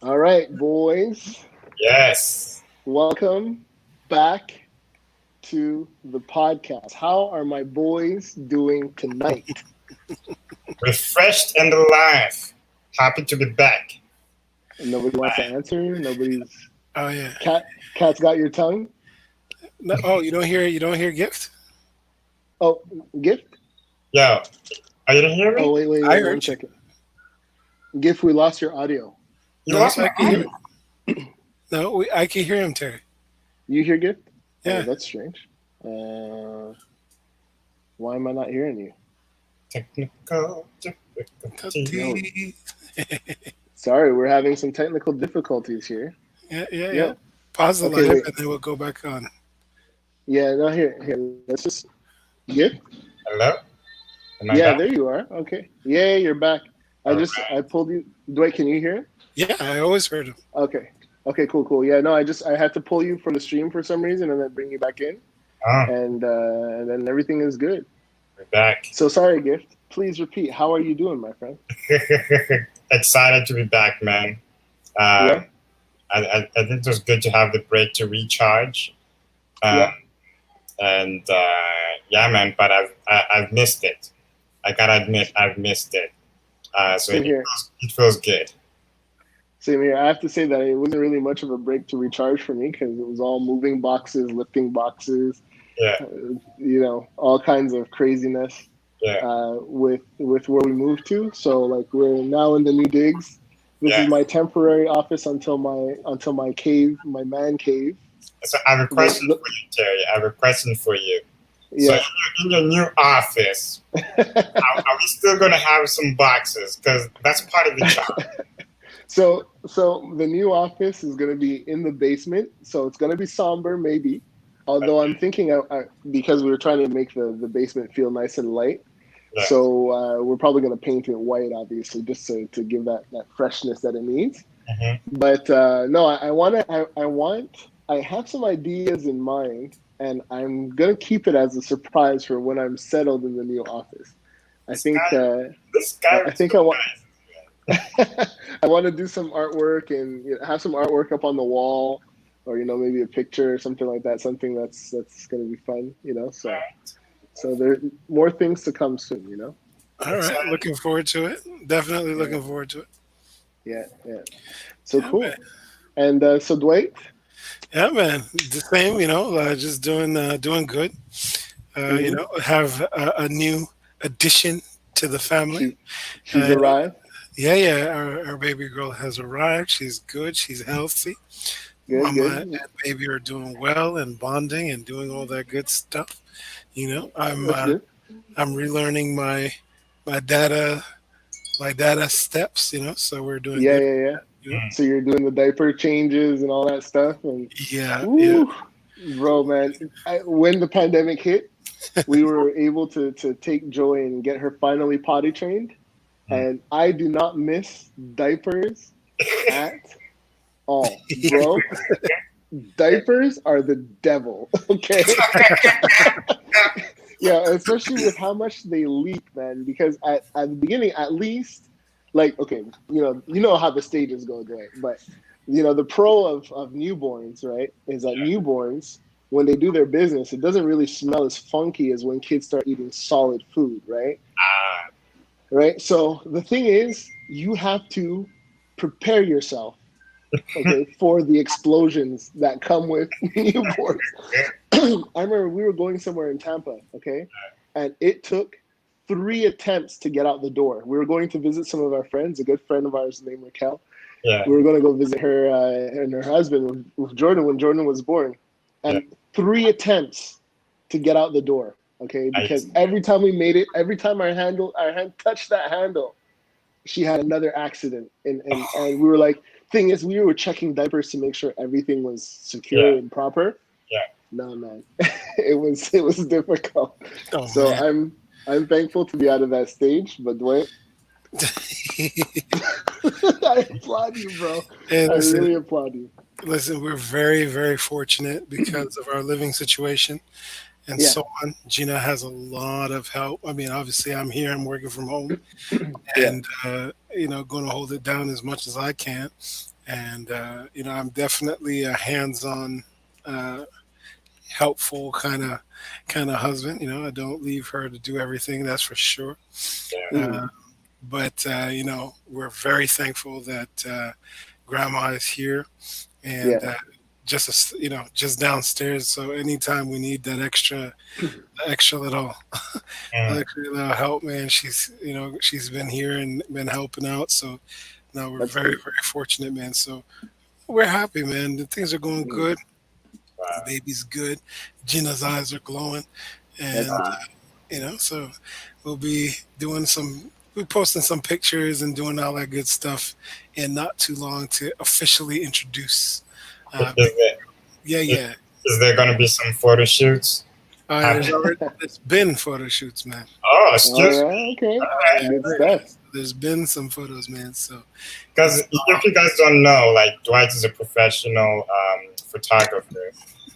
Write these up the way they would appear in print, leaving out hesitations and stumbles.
All right, boys. Yes. Welcome back to the podcast. How are my boys doing tonight? Refreshed and alive. Happy to be back. Nobody wants to answer. Nobody's Oh yeah. cat's got your tongue. No, oh, you don't hear gift? Oh, gift. Yo, are you didn't hear Oh, me? I wait. One heard you. second. Gift. We lost your audio. You No, lost my I can hear. audio. No, I can hear him, Terry. You hear gift? Oh, Yeah. that's strange. Why am I not hearing you? Technical Yo, difficulty. sorry, we're having some technical difficulties here. Yeah. Yo, Pause the okay, live wait. and then we'll go back on. Yeah, no, here. Let's just gift. Hello? Am I Yeah, back? there you are. Okay. Yeah, you're back. All I right. pulled you. Dwight, can you hear? Yeah, I always heard him. Okay. Okay, cool. Yeah, no, I had to pull you from the stream for some reason and then bring you back in, Oh, and then everything is good. we're back. So sorry, Gift. Please repeat. How are you doing, my friend? Excited to be back, man. Yeah, Um, I think it was good to have the break to recharge. yeah. Um, and yeah, man, but I've missed it. I gotta admit, I've missed it. So Same here. it feels good. Same here. I have to say that it wasn't really much of a break to recharge for me because it was all moving boxes, lifting boxes, Yeah, uh, all kinds of craziness yeah, with where we moved to. So like we're now in the new digs. This is yeah. my temporary office until my cave, my man cave. So I have a The, question the for you, Terry. I have a question for you. So yeah. in your new office, are we still gonna have some boxes? Because that's part of the charm. So the new office is gonna be in the basement. So it's gonna be somber, maybe. Although I'm thinking, because we were trying to make the basement feel nice and light, Yeah. so we're probably gonna paint it white, obviously, just to give that freshness that it needs. Hmm. But no, I have some ideas in mind, and I'm gonna keep it as a surprise for when I'm settled in the new office. I This think guy, this guy I with two think I want guys. I want to do some artwork and have some artwork up on the wall, or maybe a picture or something like that. Something that's gonna be fun. So there more things to come soon. All right, Excited. looking forward to it. Definitely Yeah, looking forward to it. yeah. So Yeah, man. cool. And so Dwight. Yeah, man. The same, just doing good. Hmm. Have a new addition to the family. She she's You know, arrived. yeah. Our baby girl has arrived. She's good. She's healthy. Good, Mama and good. baby are doing well and bonding and doing all that good stuff. I'm That's good. I'm relearning my data my data steps. So we're doing Yeah, good. yeah, yeah. You know, Mm. So you're doing the diaper changes and all that stuff, and yeah. ooh, bro, man. When the pandemic hit, we were able to take Joy and get her finally potty trained, Mm. and I do not miss diapers at all, bro. Diapers are the devil. Okay. Yeah, especially with how much they leak, man. Because at the beginning, at least, like, okay, you know how the stages go, right? But the pro of newborns, right, is that Yeah. newborns, when they do their business, it doesn't really smell as funky as when kids start eating solid food, right? Ah, Right. So the thing is, you have to prepare yourself, okay, for the explosions that come with newborns. I remember we were going somewhere in Tampa, okay, and it took 3 attempts to get out the door. We were going to visit some of our friends, a good friend of ours named Raquel. yeah, We were going to go visit her and her husband with Jordan when Jordan was born, yeah. and 3 attempts to get out the door, okay, I because used to. every time we made it, every time our hand touched that handle, she had another accident, and we were like, thing is, we were checking diapers to make sure everything was secure Yeah, and proper. yeah. No, man, it was difficult. Oh So man. I'm thankful to be out of that stage. But Dwayne, I applaud you, bro. Hey, I really applaud you. listen. We're very, very fortunate because of our living situation and Yeah, so on. Gina has a lot of help. I mean, obviously, I'm here. I'm working from home, yeah, and going to hold it down as much as I can. and I'm definitely a hands-on, uh, helpful kind of husband. I don't leave her to do everything. That's for sure. Yeah. Mm, Uh, but we're very thankful that Grandma is here, and yeah. just downstairs. So anytime we need that extra little Mm. extra little help, man, she's been here and been helping out. So no, we're That's very good. very fortunate, man. So we're happy, man. The things are going Mm, good. The Wow. baby's good. Gina's eyes are glowing, that's and good. so we'll be we're posting some pictures and doing all that good stuff, and not too long to officially introduce. Is Big, there, yeah, is, yeah. is there going to be some photo shoots? There's been photo shoots, man. Oh, All excuse me. right. Okay. Yeah, Good stuff. there's been some photos, man. So Because it's if you guys don't know, like Dwight is a professional photographer.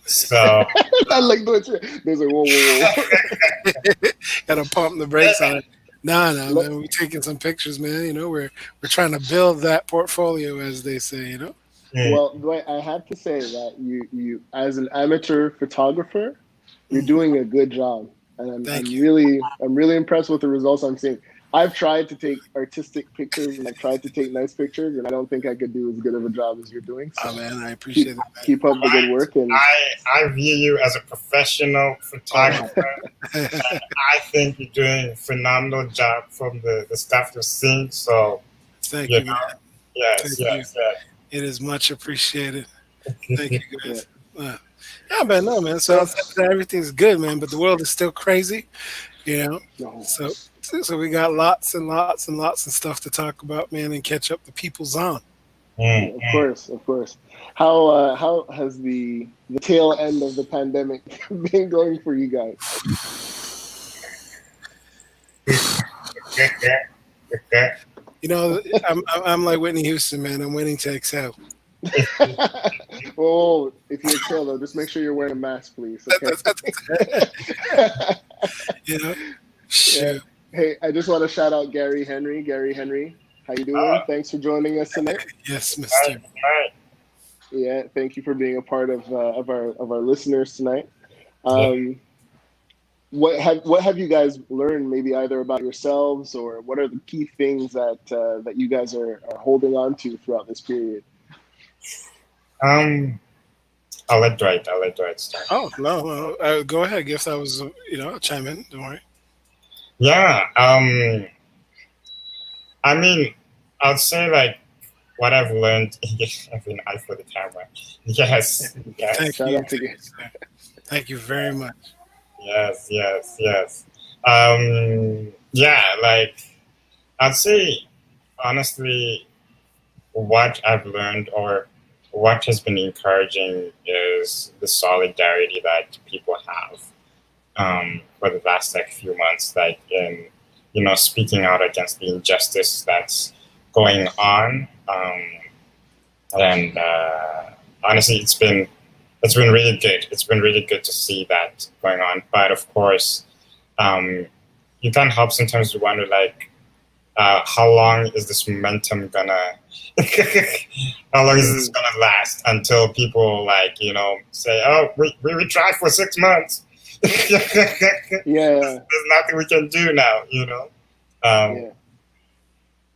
So I like doing shit. There's like, whoa, whoa, whoa. gotta pump the brakes on it. Nah, nah, Let, man. We're taking some pictures, man. We're trying to build that portfolio, as they say. mm, well, Dwight, I have to say that you as an amateur photographer, you're doing a good job, and Thank you. I'm really impressed with the results I'm seeing. I've tried to take artistic pictures and I've tried to take nice pictures, and I don't think I could do as good of a job as you're doing. Oh So man, I keep appreciate it, keep up the good Dwight, work, and I view you as a professional photographer. man. I think you're doing a phenomenal job from the stuff you've seen. So, Thank you you, man. know, yes, Thank you. yes, It is much appreciated. Thank yes. you, yeah. guys. Yeah, man, no, man. So Well, outside of that, everything's good, man. But the world is still crazy, you know. no, So, so we got lots and lots and lots of stuff to talk about, man, and catch up the people's on. Mm, of mm. course, of course. How has the tail end of the pandemic been going for you guys? I'm like Whitney Houston, man. I'm waiting to exhale. Oh, if you exhale though, just make sure you're wearing a mask, please. That, Okay. that, you know, Yeah. shoot. Hey, I just want to shout out Gary Henry. Gary Henry, how you doing? Oh, Thanks for joining us tonight. Yes, right, Mister. right. Yeah, thank you for being a part of our listeners tonight. Yeah. Um, what have you guys learned? Maybe either about yourselves or what are the key things that you guys are holding on to throughout this period? Um, I'll let Dwight start. Oh no, no. Go ahead. Guess I was, I'll chime in. Don't worry. Yeah. I mean, I'd say like what I've learned. I mean, I for the camera. Yes, yes, Thank Shout you. out to Thank you. you, sir. Thank you very much. yes, yes, yes. Yeah, like I'd say honestly, what I've learned or what has been encouraging is the solidarity that people have for the last like few months, like in speaking out against the injustice that's going on, and honestly, it's been really good. It's been really good to see that going on. But of course, um, you can't help sometimes to wonder like how long is this momentum gonna how long is this Mm, gonna last until people like say, oh, we tried for 6 months. yeah, There's nothing we can do now, um, yeah.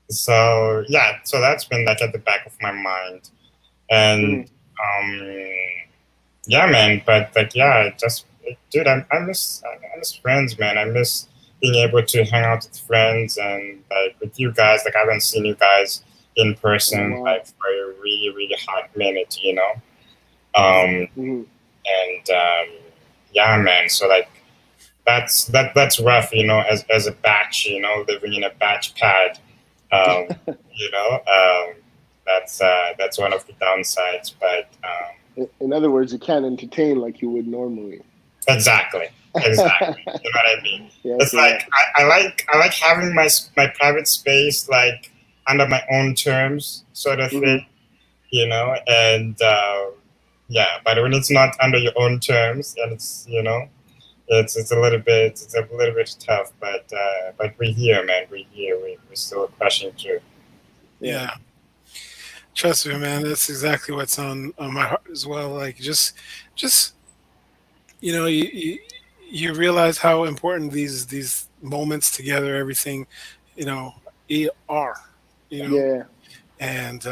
so yeah, so that's been like at the back of my mind. And Mm, um yeah, man, but like yeah, just dude, I miss friends, man. I miss being able to hang out with friends and like with you guys. Like I haven't seen you guys in oh person wow. like for a really really hot minute. um Mm, and yeah, man, so like that's rough, as a batch, living in a batch pad. um you know um that's one of the downsides, but in other words, you can't entertain like you would normally. exactly, exactly. You know what I mean? Yes, It's yeah. like I like having my private space like under my own terms, sort of Hmm. thing. And yeah, but when it's not under your own terms, and it's a little bit tough. But we're here, man. We're here. We're still crushing through. Yeah. Yeah. Trust me, man. That's exactly what's on my heart as well. Like just you realize how important these moments together, everything, you know, are, you know, Yeah, and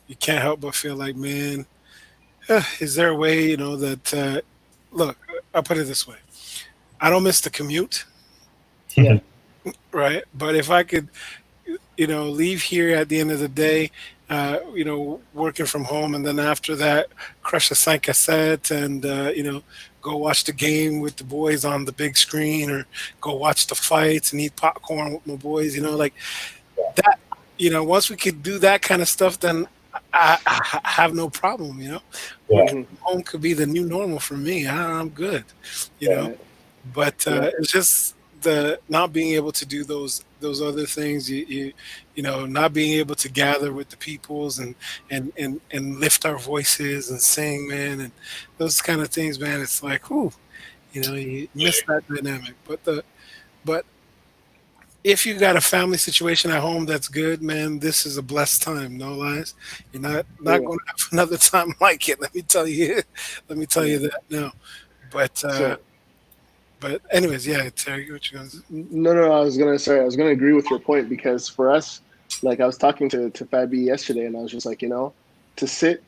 you can't help but feel like, man, is there a way, that look? I'll put it this way: I don't miss the commute, yeah, right? But if I could leave here at the end of the day, working from home, and then after that, crush a 5 cassette and go watch the game with the boys on the big screen, or go watch the fights and eat popcorn with my boys. Like that. Once we could do that kind of stuff, then I have no problem. Yeah, Working hmm, from home could be the new normal for me. I'm good. You know, yeah, yeah, but yeah, it's just the not being able to do those other things. Not being able to gather with the peoples and lift our voices and sing, man, and those kind of things, man. It's like, whoo, you miss that dynamic. But if you got a family situation at home that's good, man, this is a blessed time. No lies, you're not yeah. going to have another time like it. Let me tell you. Let me tell Yeah. you that now. But So anyways, yeah, Terry, what you guys? no, no, I was gonna agree with your point because for us, like I was talking to Fabi yesterday, and I was just like, to sit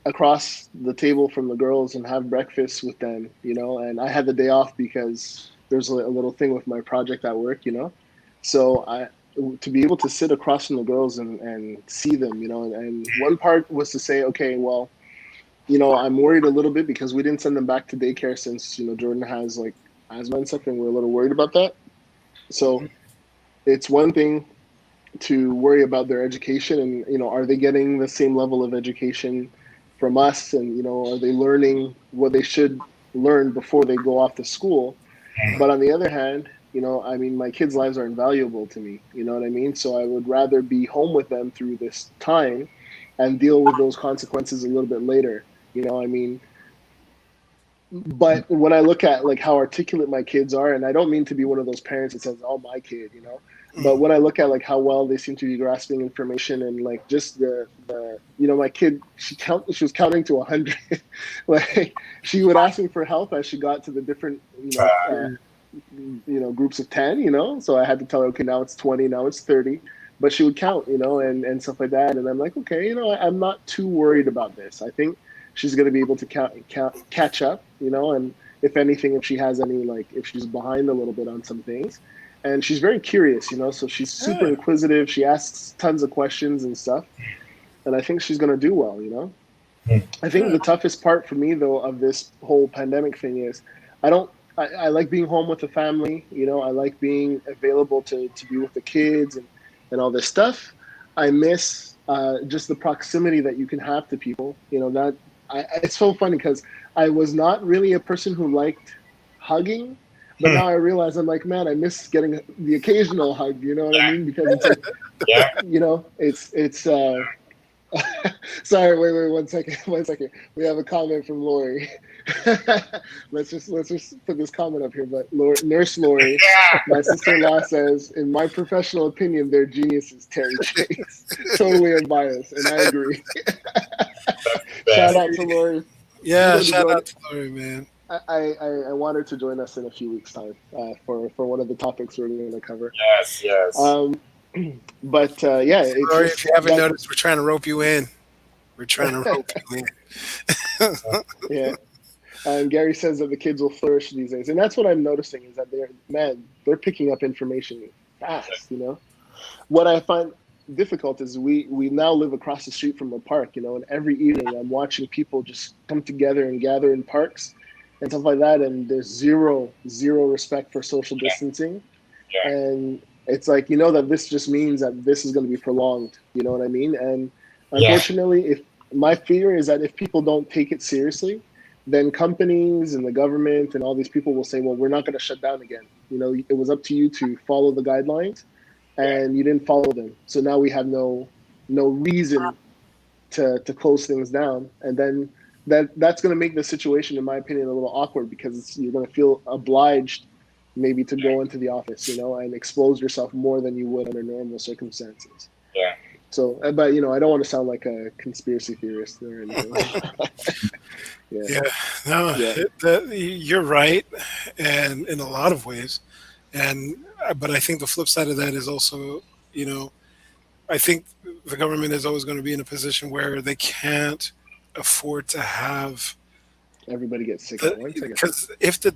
across the table from the girls and have breakfast with them, and I had the day off because there's a little thing with my project at work. So I to be able to sit across from the girls and see them, and one part was to say, okay, well, I'm worried a little bit because we didn't send them back to daycare since, Jordan has like asthma and stuff, and we're a little worried about that. So it's one thing to worry about their education and, are they getting the same level of education from us? And, are they learning what they should learn before they go off to school? But on the other hand, I mean, my kids' lives are invaluable to me. You know what I mean? So I would rather be home with them through this time and deal with those consequences a little bit later. I mean, but when I look at like how articulate my kids are, and I don't mean to be one of those parents that says, "Oh, my kid," but Mm. when I look at like how well they seem to be grasping information and like just my kid, she was counting to 100, like she would ask me for help as she got to the different Mm. groups of 10, so I had to tell her, okay, now it's 20, now it's 30, but she would count, and stuff like that, and I'm like, okay, I'm not too worried about this. I think she's going to be able to catch up, and if anything, if she has any, like if she's behind a little bit on some things, and she's very curious, so she's super Yeah. inquisitive, she asks tons of questions and stuff, and I think she's going to do well. I think Yeah. the toughest part for me, though, of this whole pandemic thing is I don't. I like being home with the family. I like being available to be with the kids and all this stuff. I miss just the proximity that you can have to people. That it's so funny because I was not really a person who liked hugging, but now I realize I'm like, man, I miss getting the occasional hug. You know what I mean? Because it's like, yeah. it's. Sorry, wait, 1 second, 1 second. We have a comment from Lori. let's just put this comment up here. But Nurse Lori, my sister-in-law says, in my professional opinion, they're geniuses. Terry Chase, totally unbiased, and I agree. That's the Shout best. out to Lori. She's Yeah, going to be shout joining. out to Lori, man. I want her to join us in a few weeks' time for one of the topics we're going to cover. Yes, yes. Um, but yeah, it's Lori, if just you haven't that. noticed, we're trying to rope you in. We're trying to rope you in. Yeah. And Gary says that the kids will flourish these days, and that's what I'm noticing is that they're picking up information fast. What I find difficult is we now live across the street from a park, and every evening I'm watching people just come together and gather in parks and stuff like that, and there's zero respect for social Yeah, distancing, yeah, and it's like that this just means that this is going to be prolonged. You know what I mean? And yeah, unfortunately, if my fear is that if people don't take it seriously, then companies and the government and all these people will say, well, we're not going to shut down again. It was up to you to follow the guidelines yeah, and you didn't follow them, so now we have no reason to close things down, and then that's going to make the situation, in my opinion, a little awkward because you're going to feel obliged maybe to go into the office, and expose yourself more than you would under normal circumstances. yeah. So, but I don't want to sound like a conspiracy theorist or anything. Yeah, Yeah, no, yeah, you're right, and in a lot of ways, and but I think the flip side of that is also, you know, I think the government is always going to be in a position where they can't afford to have everybody gets sick at the, once, I guess. because if the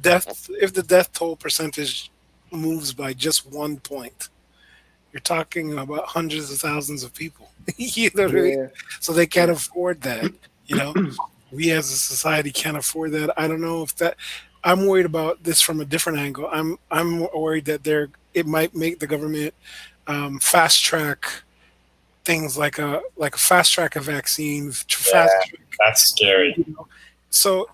death toll percentage moves by just 1 point, you're talking about hundreds of thousands of people. You know what I mean? Yeah, So they can't yeah. afford that. You know, we as a society can't afford that. I don't know if that. I'm worried about this from a different angle. I'm worried that it might make the government fast track things like a fast track a vaccine, fast Yeah, track. that's scary. You know? So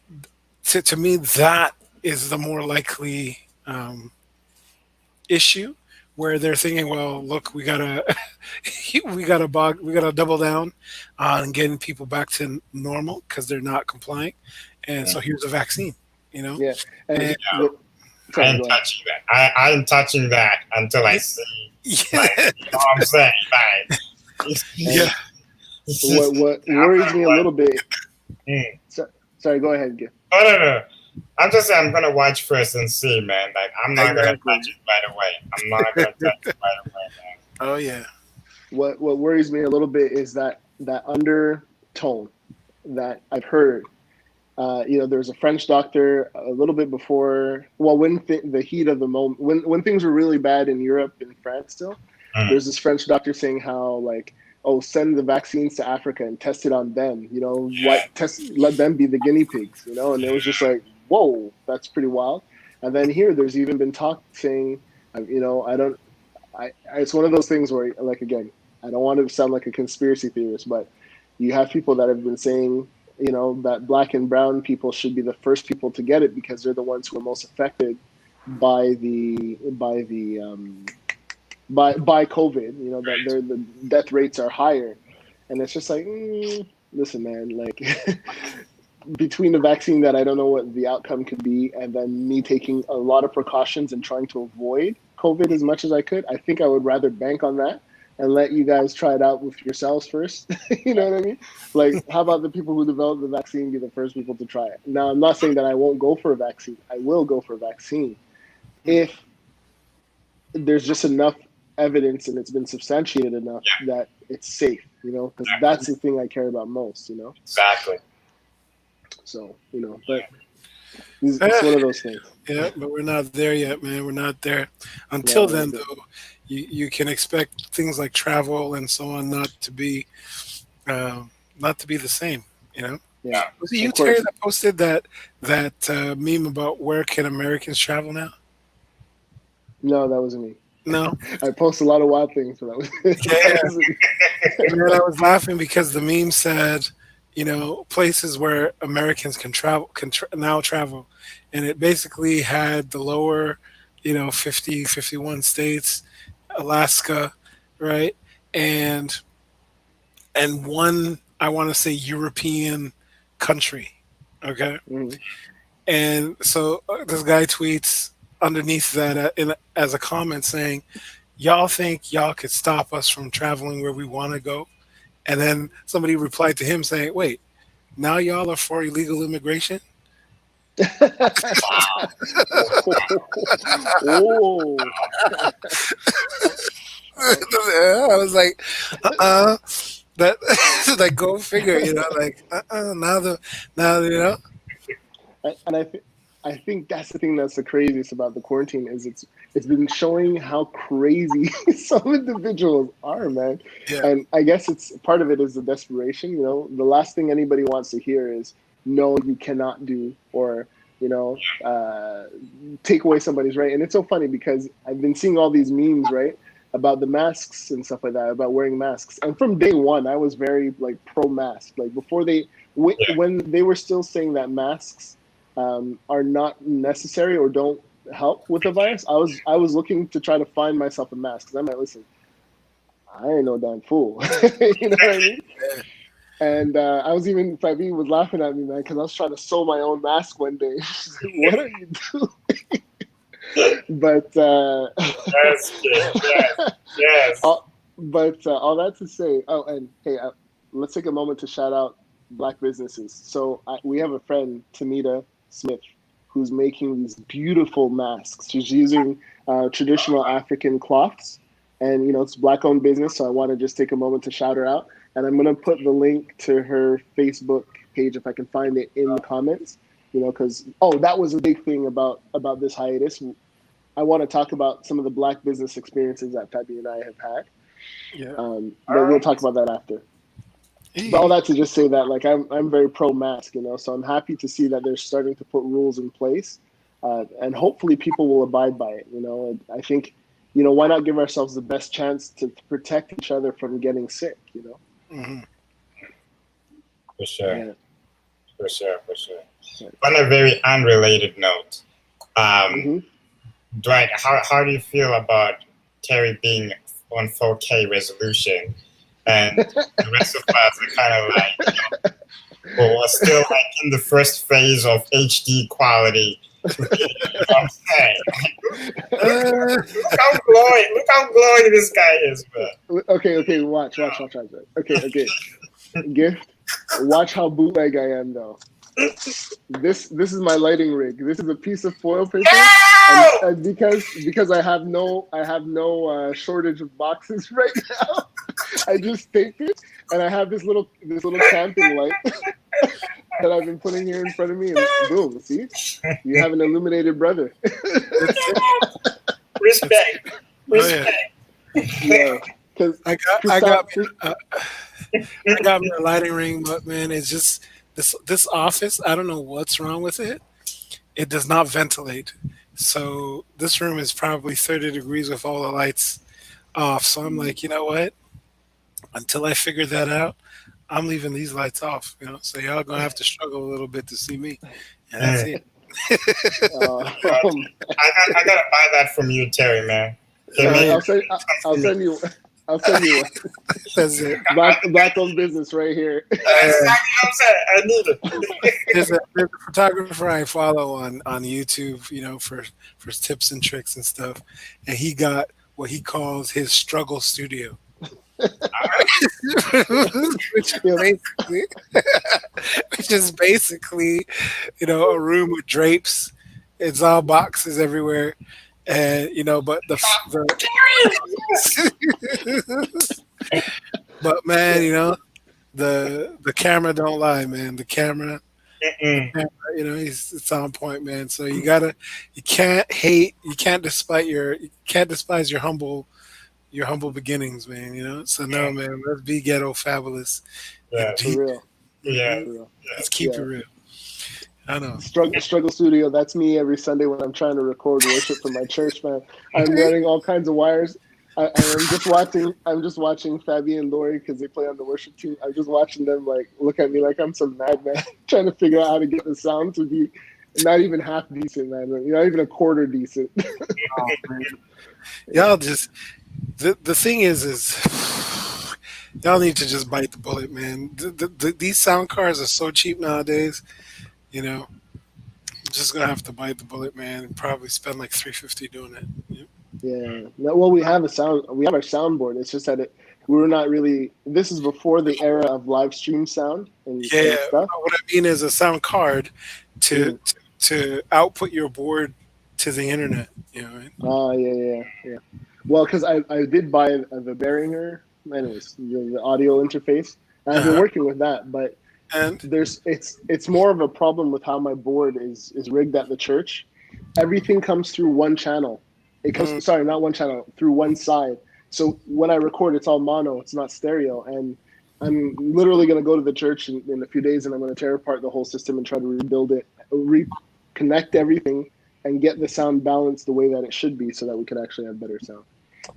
to me, that is the more likely issue where they're thinking, well, look, we gotta we gotta double down on getting people back to normal because they're not complying, and Mm. so here's a vaccine, you know, Yeah, and and I sorry, ain't go ahead. touching that. I ain't touching that until I see, like, yeah, you know what I'm saying? Like, yeah. And what I'm worries gonna me a watch. little bit. Mm. So, sorry, go ahead, Gil. Oh, no. I'm just saying I'm gonna watch first and see, man. Like, I'm not gonna Exactly. touch it right away. I'm not gonna touch it right away, Oh yeah, What worries me a little bit is that undertone that I've heard. There's a French doctor a little bit before. Well, when the heat of the moment, when things were really bad in Europe and France, still, man. there's this French doctor saying how like, oh, send the vaccines to Africa and test it on them. What test? Let them be the guinea pigs. And it was just like, whoa, that's pretty wild. And then here, there's even been talk saying, I don't. It's one of those things where, like, again, I don't want to sound like a conspiracy theorist, but you have people that have been saying, that black and brown people should be the first people to get it because they're the ones who are most affected by by COVID. That the death rates are higher, and it's just like, listen, man, like. Between the vaccine that I don't know what the outcome could be, and then me taking a lot of precautions and trying to avoid COVID as much as I could, I think I would rather bank on that and let you guys try it out with yourselves first. You know what I mean? Like, how about the people who develop the vaccine be the first people to try it? Now, I'm not saying that I won't go for a vaccine. I will go for a vaccine if there's just enough evidence and it's been substantiated enough that it's safe, because that's the thing I care about most. Exactly. So, but it's one of those things. yeah. But we're not there yet, man. We're not there. Until No, then, though, you can expect things like travel and so on not to be the same. You know. yeah, Was it you, of Terry, course. that posted that meme about where can Americans travel now? No, that wasn't me. No. I post a lot of wild things, but that Yeah. wasn't me. And then I was laughing because the meme said, places where Americans now travel, and it basically had the lower, 50, 51 states, Alaska, right, and one, I want to say, European country, okay. Mhm. And so this guy tweets underneath that as a comment saying, "Y'all think y'all could stop us from traveling where we want to go?" And then somebody replied to him saying, "Wait, now y'all are for illegal immigration?" Oh, I was like, that like go figure, like now. and I think that's the thing that's the craziest about the quarantine is it's been showing how crazy some individuals are, man. Yeah, And I guess it's part of it is the desperation. The last thing anybody wants to hear is no, you cannot do, or take away somebody's right. And it's so funny because I've been seeing all these memes, right, about the masks and stuff like that, about wearing masks. And from day one, I was very like pro mask. Like before when they were still saying that masks are not necessary or don't help with the virus, I was looking to try to find myself a mask because I'm like, listen, I ain't no damn fool. You know what I mean? And I was even, Fabi was laughing at me, man, because I was trying to sew my own mask one day. She's like, what are you doing? But Yes, kid. Yes. Yes. all, But all that to say, oh, and hey, let's take a moment to shout out Black businesses. So we have a friend, Tamita Smith, who's making these beautiful masks. She's using traditional African cloths, and it's Black-owned business. So I want to just take a moment to shout her out, and I'm gonna put the link to her Facebook page if I can find it in the comments. Because that was a big thing about this hiatus. I want to talk about some of the Black business experiences that Fabi and I have had. Yeah. But we'll talk about that after. But all that to just say that, like, I'm very pro mask, so I'm happy to see that they're starting to put rules in place, and hopefully people will abide by it. I think, why not give ourselves the best chance to protect each other from getting sick? Mm-hmm. For sure. Yeah. For sure. On a very unrelated note, Dwight, how do you feel about Terry being on 4K resolution, and the rest of us are kind of like, we're still like in the first phase of HD quality? You know what I'm saying? Look how glowing this guy is, man. Okay, watch. Okay. Gift, watch how bootleg I am, though. This is my lighting rig. This is a piece of foil paper, and because I have no shortage of boxes right now, I just taped it, and I have this little camping light that I've been putting here in front of me, and boom, see, you have an illuminated brother. Respect. Yeah, because I got me a lighting ring, but man, it's just this office. I don't know what's wrong with it. It does not ventilate. So this room is probably 30 degrees with all the lights off. So I'm like, you know what? Until I figure that out, I'm leaving these lights off. So y'all gonna have to struggle a little bit to see me, and that's it. I gotta buy that from you, Terry, man. I'll send you. That's it. Black-owned business right here. I need it. There's a photographer I follow on YouTube, for tips and tricks and stuff, and he got what he calls his struggle studio. which is basically, a room with drapes. It's all boxes everywhere, and but but man, the camera don't lie, man. The camera, it's on point, man. So you can't despise your humble beginnings, man. So no, man, let's be ghetto fabulous. Yeah, for real. Yeah, let's keep it real. I know. Struggle studio. That's me every Sunday when I'm trying to record worship for my church, man. I'm running all kinds of wires. I'm just watching Fabi and Lori because they play on the worship team. I'm just watching them like look at me like I'm some madman trying to figure out how to get the sound to be not even half decent, man. Not even a quarter decent. Y'all just the thing is y'all need to just bite the bullet, man. These sound cards are so cheap nowadays. Just gonna have to bite the bullet, man, and probably spend like $350 doing it. Yeah. No, well, we have our soundboard. It's just that we were not really. This is before the era of live stream sound and stuff. What I mean is a sound card to output your board to the internet. Right? Oh yeah. Well, because I did buy the Behringer, anyways, the audio interface. And I've been working with that, but it's more of a problem with how my board is rigged at the church. Everything comes through one channel. It comes not one channel, through one side. So when I record, it's all mono. It's not stereo. And I'm literally going to go to the church in a few days, and I'm going to tear apart the whole system and try to rebuild it, reconnect everything, and get the sound balanced the way that it should be, so that we can actually have better sound.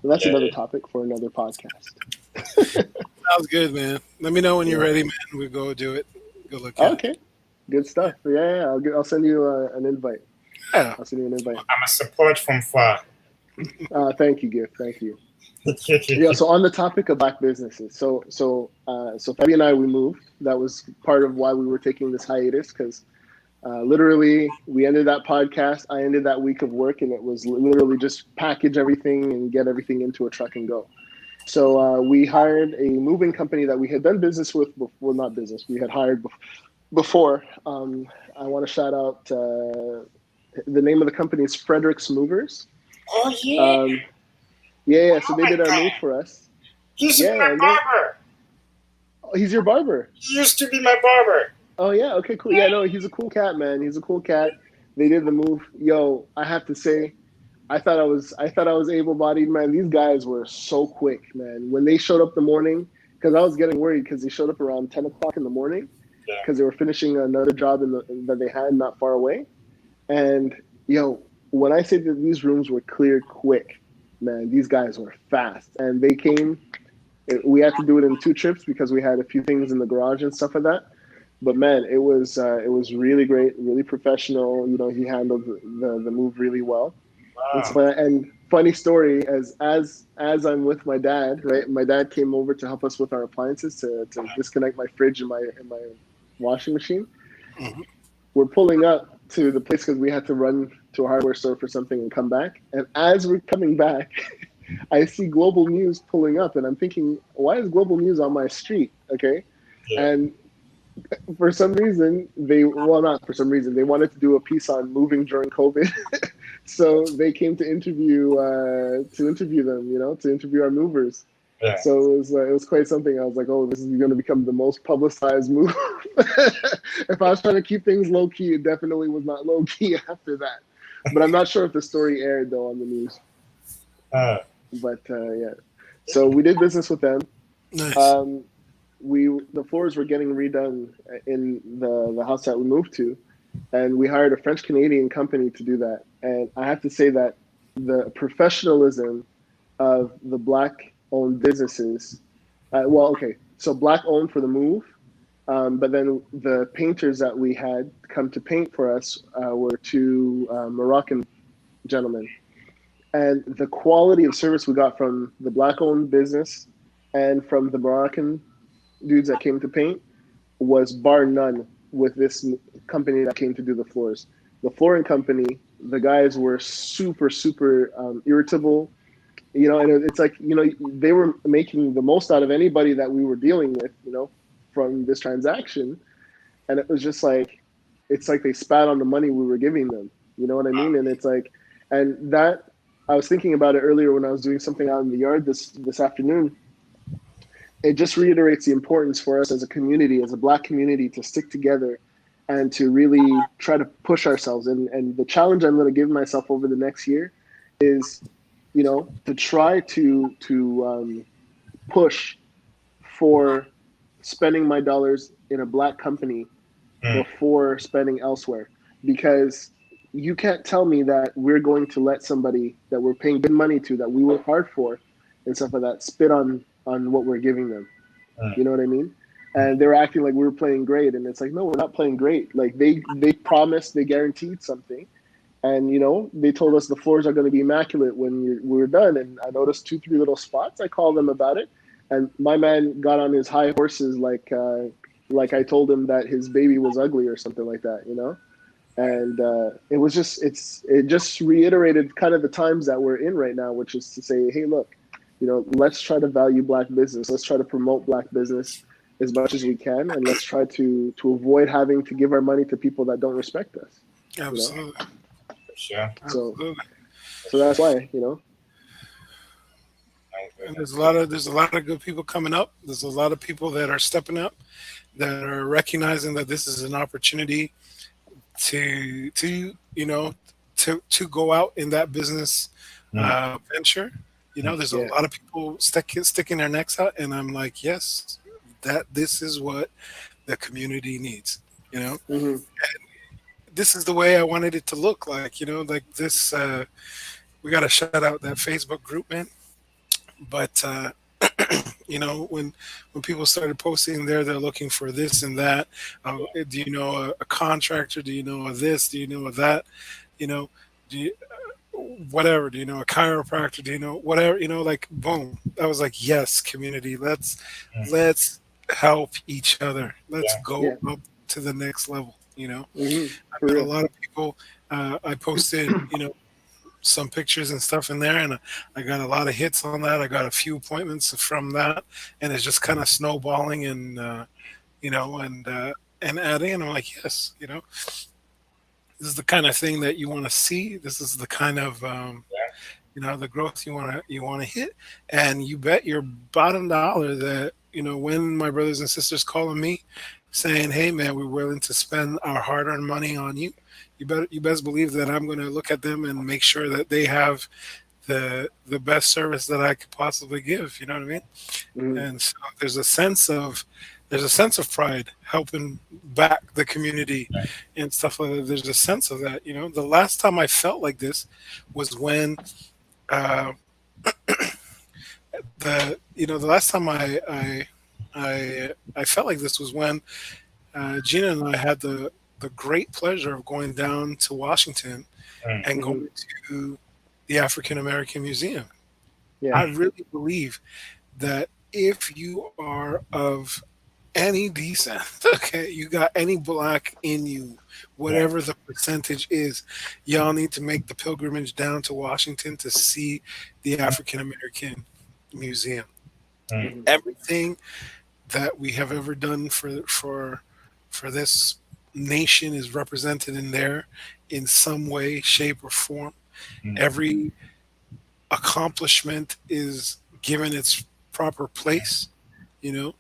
But that's another topic for another podcast. Sounds good, man. Let me know when you're ready, man. We'll go do it. Go look at it. Okay. Good stuff. Yeah. I'll send you an invite. Yeah. I'll send you an invite. I'm a support from far. Thank you, Gift. Thank you. Yeah. So on the topic of Black businesses, so Fabi and I, we moved. That was part of why we were taking this hiatus, because literally we ended that podcast. I ended that week of work, and it was literally just package everything and get everything into a truck and go. So we hired a moving company that we had done business with before, not business, we had hired before. I want to shout out the name of the company is Frederick's Movers. Oh yeah. Um, yeah, so Oh they my did our move god. for us. He used to be Yeah, my and they, barber. oh, he's your barber. He used to be my barber. Oh yeah, okay, cool. Yeah, no, he's a cool cat, man. He's a cool cat. They did the move. Yo, I have to say, I thought I was able bodied, man. These guys were so quick, man. When they showed up the morning, because I was getting worried because they showed up around 10 o'clock in the morning Yeah. because they were finishing another job that they had not far away. And yo, when I say that these rooms were cleared quick, man, these guys were fast. And they came. We had to do it in two trips because we had a few things in the garage and stuff like that. But man, it was really great, really professional. You know, he handled the move really well. And Wow. so, and funny story, as I'm with my dad, right? My dad came over to help us with our appliances to disconnect my fridge and my washing machine. Mhm. We're pulling up to the place because we had to run to a hardware store for something and come back. And as we're coming back, I see Global News pulling up, and I'm thinking, why is Global News on my street? Okay, Yeah. and for some reason not for some reason they wanted to do a piece on moving during COVID. So they came to interview them, to interview our movers. Yeah. So it was quite something. I was like, oh, this is going to become the most publicized move. If I was trying to keep things low key, it definitely was not low key after that. But I'm not sure if the story aired though on the news. Uh, But yeah, so we did business with them. Nice. Um, the floors were getting redone in the house that we moved to, and we hired a French Canadian company to do that. And I have to say that the professionalism of the black owned businesses, well, okay, so black owned for the move, but then the painters that we had come to paint for us were two Moroccan gentlemen, and the quality of service we got from the black owned business and from the Moroccan dudes that came to paint was bar none with this company that came to do the floors. The flooring company, the guys were super, super irritable, and it's like, they were making the most out of anybody that we were dealing with, from this transaction. And it was just like, it's like they spat on the money we were giving them. You know what I mean? And it's like, and that, I was thinking about it earlier when I was doing something out in the yard this afternoon. It just reiterates the importance for us as a community, as a black community, to stick together and to really try to push ourselves. And the challenge I'm going to give myself over the next year is, to try to push for spending my dollars in a black company mm, before spending elsewhere, because you can't tell me that we're going to let somebody that we're paying good money to, that we work hard for and stuff like that, spit on what we're giving them. mm, You know what I mean? And they were acting like we were playing great, and it's like, no, we're not playing great. Like they promised, they guaranteed something, and they told us the floors are going to be immaculate when we're done. And I noticed two, three little spots. I called them about it, and my man got on his high horses like I told him that his baby was ugly or something like that. And it just reiterated kind of the times that we're in right now, which is to say, hey, look, let's try to value black business. Let's try to promote black business as much as we can, and let's try to avoid having to give our money to people that don't respect us. You know, Absolutely. for sure. so Absolutely. so that's why. And there's a lot of good people coming up. There's a lot of people that are stepping up, that are recognizing that this is an opportunity to go out in that business Mm, venture. mm, There's a Yeah. lot of people sticking their necks out, and I'm like, yes, that this is what the community needs. You know, Hmm. this is the way I wanted it to look like. Like this. We got to shout out that Facebook group, man. But when people started posting there, they're looking for this and that. Do you know a contractor? Do you know of this? Do you know of that? You know, do you, whatever? Do you know a chiropractor? Do you know whatever? Like boom. I was like, yes, community. Let's mm, let's help each other. Let's yeah. go Yeah. up to the next level. Hmm. I For met a real. lot of people. I posted, some pictures and stuff in there, and I got a lot of hits on that. I got a few appointments from that, and it's just kind of snowballing and you know, and adding. And I'm like, yes, you know, this is the kind of thing that you want to see. This is the kind of you know, the growth you want to hit, and you bet your bottom dollar that, you know, when my brothers and sisters calling me saying, hey man, we're willing to spend our hard-earned money on you, you best believe that I'm going to look at them and make sure that they have the best service that I could possibly give. You know what I mean? Mm-hmm. And so there's a sense of pride helping back the community and stuff like that. There's a sense of that. You know, the last time I felt like this was when uh, the last time I felt like this was when Gina and I had the great pleasure of going down to Washington Mm. and Mm-hmm. going to the African American Museum. Yeah. I really believe that if you are of any descent, okay, you got any black in you, Yeah. whatever the percentage is, y'all need to make the pilgrimage down to Washington to see the African American Museum. Mm. Mm-hmm. Everything that we have ever done for this nation is represented in there in some way, shape, or form. Mm. Every accomplishment is given its proper place, you know,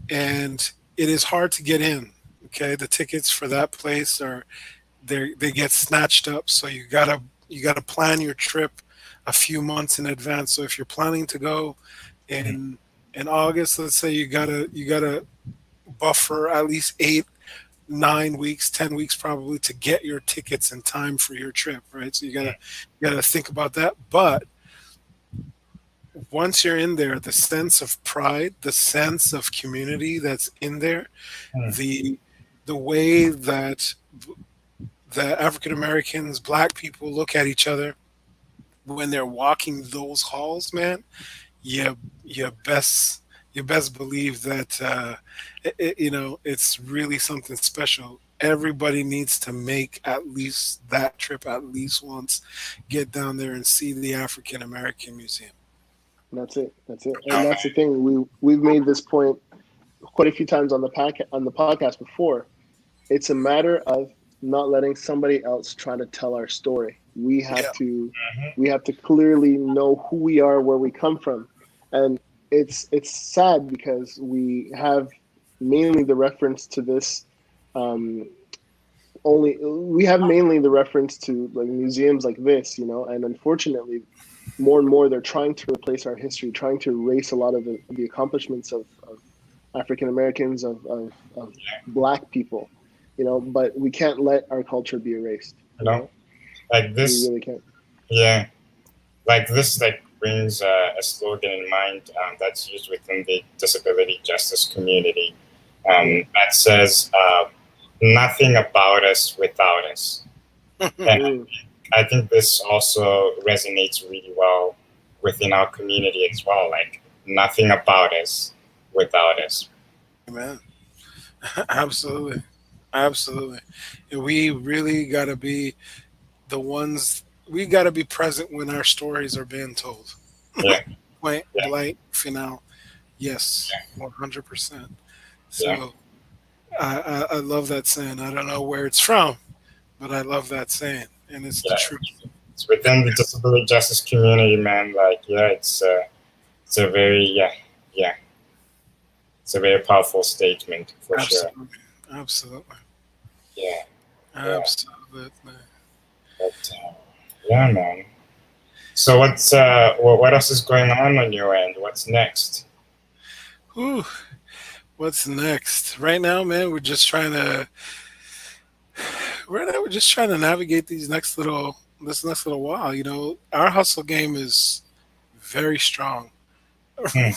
and it is hard to get in. Okay, the tickets for that place are they get snatched up, so you gotta plan your trip a few months in advance. So if you're planning to go Mm. in August, let's say you gotta buffer at least 8, 9 weeks, 10 weeks probably to get your tickets in time for your trip, right? So you gotta think about that. But once you're in there, the sense of pride, the sense of community that's in there, Mm. the the way that the African Americans, black people look at each other when they're walking those halls, man, you you best believe that you know, it's really something special. Everybody needs to make at least that trip at least once, get down there and see the African American Museum. That's it. That's it. No, And that's the thing. We've made this point quite a few times on the podcast before. It's a matter of not letting somebody else try to tell our story. Yeah, man. We have to clearly know who we are, where we come from, and it's sad because we have mainly the reference to this. Um, only we have mainly the reference to like museums like this, you know, and unfortunately, more and more they're trying to replace our history, trying to erase a lot of the accomplishments of African Americans, of Black people, you know. But we can't let our culture be erased. You You know, know, like we this. really can't. Yeah, like this. Like brings a slogan in mind that's used within the disability justice community that says "Nothing about us without us," and Mm, I think this also resonates really well within our community as well. Like nothing about us without us. man. Absolutely. Absolutely. And we really got to be the ones, we got to be present when our stories are being told. Yeah, Point yeah, blank, final. Yes, 100%. yeah, So I love that saying. I don't know where it's from, but I love that saying. And it's the yeah. truth. It's within the disability justice community, man. Like, yeah, it's a very yeah, it's a very powerful statement for sure. Absolutely. Absolutely. Yeah, yeah. Absolutely. But yeah, man. So what else is going on your end? What's next? Whew. What's next? Right now, man, we're just trying to navigate this next little while. You know, our hustle game is very strong. Hmm.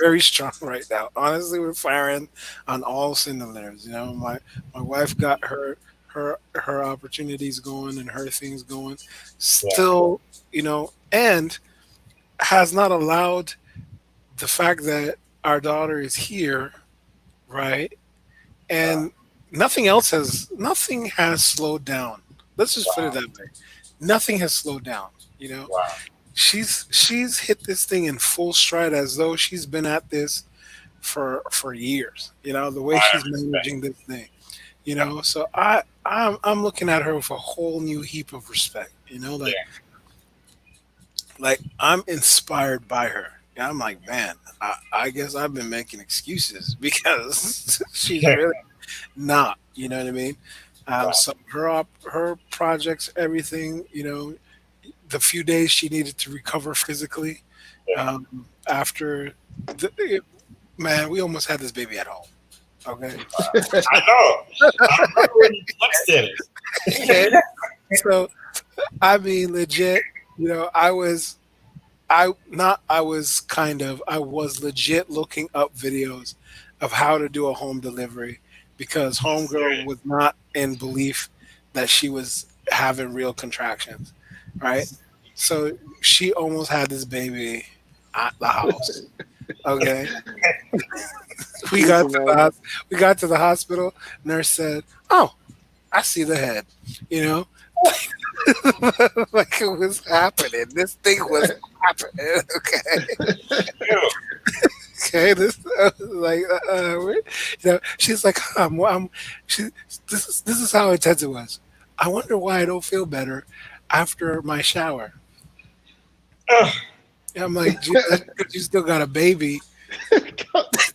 Very strong right now. Honestly, we're firing on all cylinders. You know, my wife got her opportunities going and her things going. Yeah, Still, you know, and has not allowed the fact that our daughter is here, right? wow, And nothing has slowed down. Let's just put it wow. that way. Nothing has slowed down. You know, Wow. she's hit this thing in full stride as though she's been at this for years. You know, the way I she's respect. managing this thing. You know, so I'm looking at her with a whole new heap of respect. You know, Yeah. like I'm inspired by her. And I'm like, man, I guess I've been making excuses because she's really not. You know what I mean? Wow. So her projects, everything. You know, the few days she needed to recover physically Yeah. after the, man, we almost had this baby at home. Okay. I know. I remember when you texted Okay. it. So I mean, legit. You know, I was legit looking up videos of how to do a home delivery because homegirl was not in belief that she was having real contractions, right? So she almost had this baby at the house. Okay, we got Listen, to the man. we got to the hospital. Nurse said, "Oh, I see the head." You know, like it was happening. This thing was happening. Okay. Ew. Okay, this like you know, she's like, she, this is how intense it was. I wonder why I don't feel better after my shower. Ugh. And I'm like, gee, that's because you still got a baby.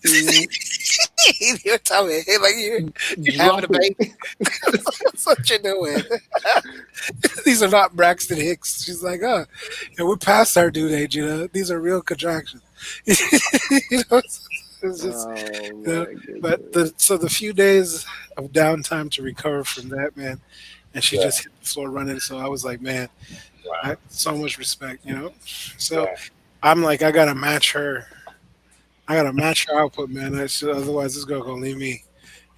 Mm, You're telling me, hey, like you're having a drop it. baby. That's what you're doing. These are not Braxton Hicks. She's like, oh, you know, we're past our due date. You know, these are real contractions. You know, it's just Oh you know. my But goodness. the few days of downtime to recover from that, man, and she Yeah. just hit the floor running. So I was like, man, Wow. I so much respect, you know. So Yeah. I'm like, I gotta match her. I gotta match her output, man. Otherwise, this girl gonna leave me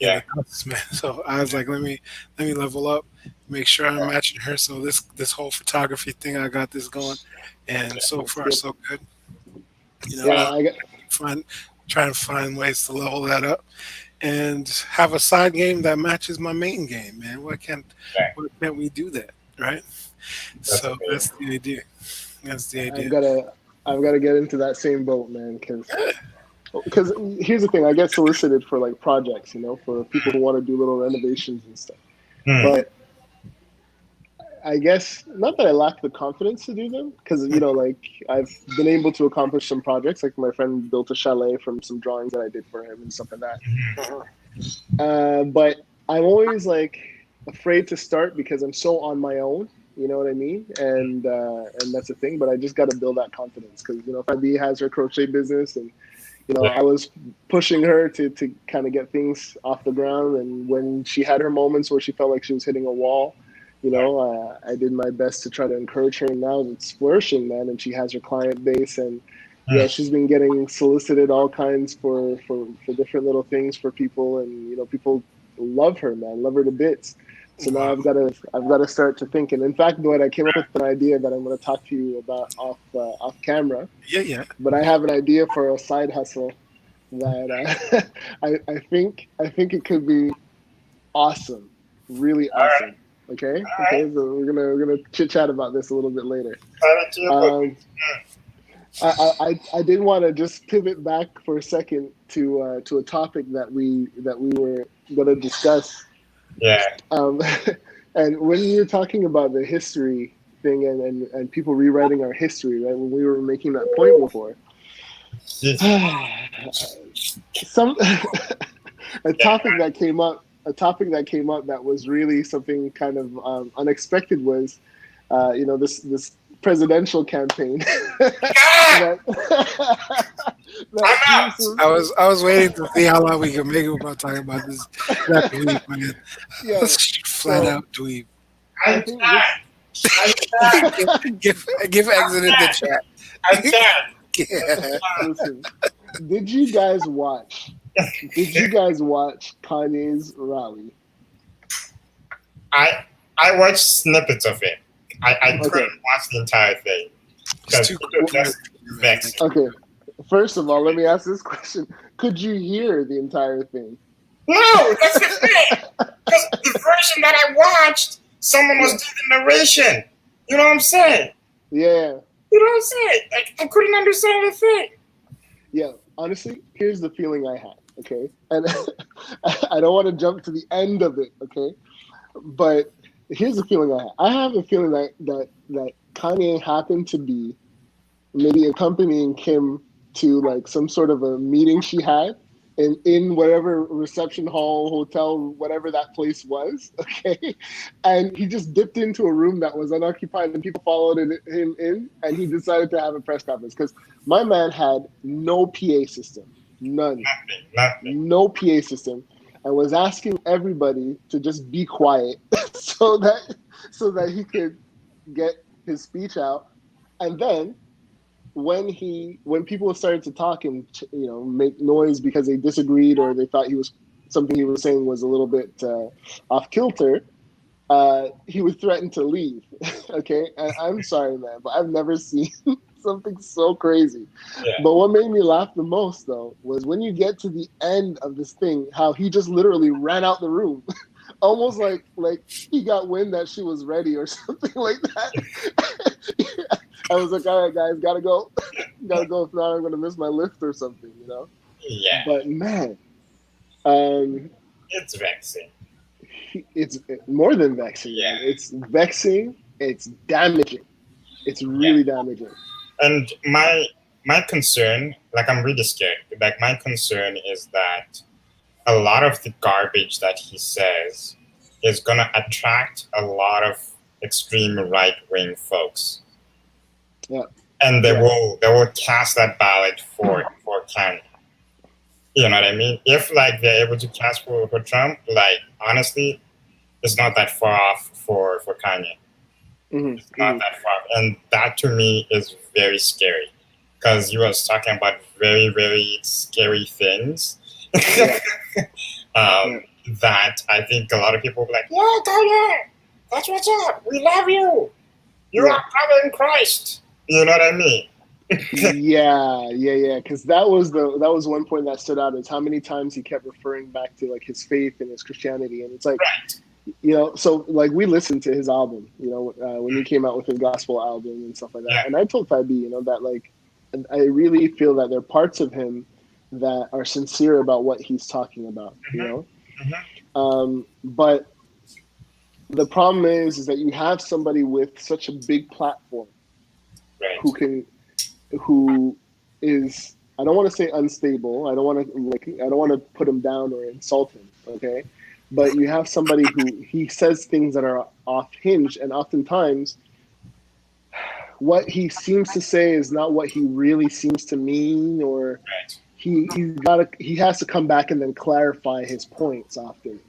in Yeah. the dust, man. So I was like, let me level up, make sure I'm Yeah. matching her. So this whole photography thing, I got this going, and so That's far good. so good. You know, Yeah, So now I got. find trying to find ways to level that up and have a side game that matches my main game, man. yeah, Why can't we do that, right? that's So that's amazing. the idea. That's the I've idea. got to. I've got to get into that same boat, man. Because here's the thing, I get solicited for like projects, you know, for people who want to do little renovations and stuff. Hmm. But I guess not that I lack the confidence to do them, because you know, like I've been able to accomplish some projects. Like my friend built a chalet from some drawings that I did for him and stuff like that. Mhm. But I'm always like afraid to start because I'm so on my own. You know what I mean? And that's the thing. But I just got to build that confidence because you know, Fabi has her crochet business, and you know, Yeah. I was pushing her to kind of get things off the ground. And when she had her moments where she felt like she was hitting a wall, you know, I did my best to try to encourage her. And now it's flourishing, man. And she has her client base, and Hmm. yeah, she's been getting solicited all kinds for different little things for people, and you know, people love her, man, love her to bits. So now Wow. I've got to start to think. And in fact, Dwight, I came up with an idea that I'm going to talk to you about off camera. Yeah, yeah. But I have an idea for a side hustle that I think it could be awesome, really All right. awesome. Okay, All okay. right. So we're gonna chit chat about this a little bit later. Excited to your book. Um, I did want to just pivot back for a second to a topic that we were going to discuss. Yeah. Um, and when you're talking about the history thing and people rewriting our history, right? When we were making that point before, Yes. some a Yeah. topic that came up that was really something kind of unexpected was this presidential campaign Ah! that that I'm seems out. to I was waiting to see how long we can make it without talking about this that dweeb, man. yo Flat so out dweeb. I I'm think this done. I'm done. Give exit in the chat. I'm done. Yeah. listen, did you guys watch Kanye's rally? I I watched snippets of it. I Okay. couldn't watch the entire thing It's because too people quick, man. just vexed. Okay, first of all, let me ask this question: could you hear the entire thing? No, that's the thing. Because the version that I watched, someone was Yeah. doing the narration. You know what I'm saying? Yeah. You know what I'm saying? Like, I couldn't understand a thing. Yeah. Honestly, here's the feeling I had. Okay, and I don't want to jump to the end of it. Okay, but here's the feeling I have. I have a feeling that Kanye happened to be maybe accompanying Kim to like some sort of a meeting she had in whatever reception hall, hotel, whatever that place was. Okay, and he just dipped into a room that was unoccupied, and people followed him in, and he decided to have a press conference because my man had no PA system, none, Nothing. no PA system, and was asking everybody to just be quiet so that he could get his speech out, and then when people started to talk and make noise because they disagreed or they thought he was something he was saying was a little bit off kilter, he would threaten to leave. Okay, and I'm sorry, man, but I've never seen something so crazy. Yeah. But what made me laugh the most though was when you get to the end of this thing, how he just literally ran out the room. Almost like he got wind that she was ready or something like that. I was like, all right, guys, gotta go, gotta go. If not, I'm gonna miss my lift or something, you know. Yeah. But man, um, It's vexing. it's more than vexing. Yeah. Man. It's vexing. It's damaging. It's Yeah. really damaging. And my concern, like, I'm really scared. Like, my concern is that a lot of the garbage that he says is gonna attract a lot of extreme right wing folks. Yeah. And Yeah. they will cast that ballot for Kanye. You know what I mean? If like they're able to cast for Trump, like, honestly, it's not that far off for Kanye. Mm-hmm. It's not that far off. And that to me is very scary. Because you was talking about very, very scary things. Yeah. Yeah. That I think a lot of people will be like, yeah, Kanye, that's what's up. We love you. You are brother in Christ. You know what I mean? Yeah. Because that was one point that stood out is how many times he kept referring back to like his faith and his Christianity, and it's like, right. So like we listened to his album, when he came out with his gospel album and stuff like that, Yeah. and I told Fabi, that like, I really feel that there are parts of him that are sincere about what he's talking about, but the problem is that you have somebody with such a big platform, Right. who is, I don't want to say unstable. I don't want to put him down or insult him. Okay. But you have somebody who he says things that are off hinge, and oftentimes what he seems to say is not what he really seems to mean, or Right. he has to come back and then clarify his points often.